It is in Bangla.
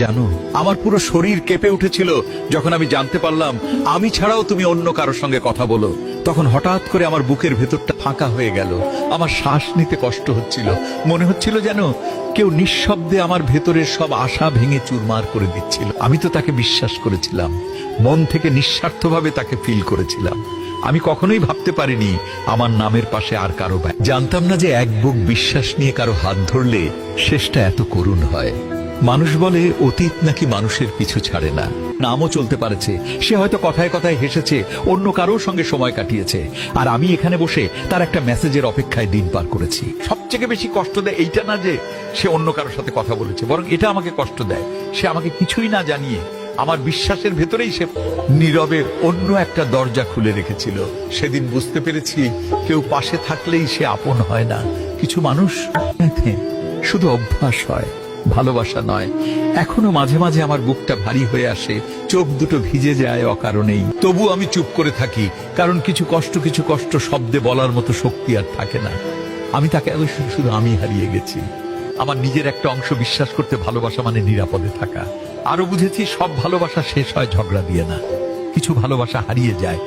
জানো, আমার পুরো শরীর কেঁপে উঠেছিল যখন আমি জানতে পারলাম আমি ছাড়াও তুমি অন্য কারোর সঙ্গে কথা বলো। তখন হঠাৎ করে আমার বুকের ভেতরটা ফাঁকা হয়ে গেল। আমার শ্বাস নিতে কষ্ট হচ্ছিল। মনে হচ্ছিল যেন কেউ নিঃশব্দে আমার ভেতরের সব আশা ভেঙে চুরমার করে দিচ্ছিল। আমি তো তাকে বিশ্বাস করেছিলাম, মন থেকে নিঃস্বার্থভাবে তাকে ফিল করেছিলাম। আমি কখনোই ভাবতে পারিনি আমার নামের পাশে আর কারো ভাই। জানতাম না যে এক বুক বিশ্বাস নিয়ে কারো হাত ধরলে শেষটা এত করুণ হয়। মানুষ বলে অতীত নাকি মানুষের পিছু ছাড়ে না। নামও চলতে পারেছে, সে হয়তো কথায় কথায় হেসেছে, অন্য কারোর সঙ্গে সময় কাটিয়েছে, আর আমি এখানে বসে তার একটা মেসেজের অপেক্ষায় দিন পার করেছি। সবচেয়ে বেশি কষ্ট দেয় এইটা না যে সে অন্য কারোর সাথে কথা বলেছে, বরং এটা আমাকে কষ্ট দেয় সে আমাকে কিছুই না জানিয়ে আমার বিশ্বাসের ভেতরেই সে নীরবে অন্য একটা দরজা খুলে রেখেছিল। সেদিন বুঝতে পেরেছি কেউ পাশে থাকলেই সে আপন হয় না। কিছু মানুষ শুধু অভ্যাস হয়, ভালোবাসা নয়। এখনো মাঝে মাঝে আমার বুকটা ভারী হয়ে আসে, চোখ দুটো ভিজে যায় অকারণেই। তবু আমি চুপ করে থাকি, কারণ কিছু কষ্ট শব্দে বলার মতো শক্তি আর থাকে না। আমি তাকে শুধু আমি হারিয়ে গেছি। আমার নিজের একটা অংশ বিশ্বাস করতে ভালোবাসা মানে নিরাপদে থাকা। আরো বুঝেছি সব ভালোবাসা শেষ হয় ঝগড়া দিয়ে না, কিছু ভালোবাসা হারিয়ে যায়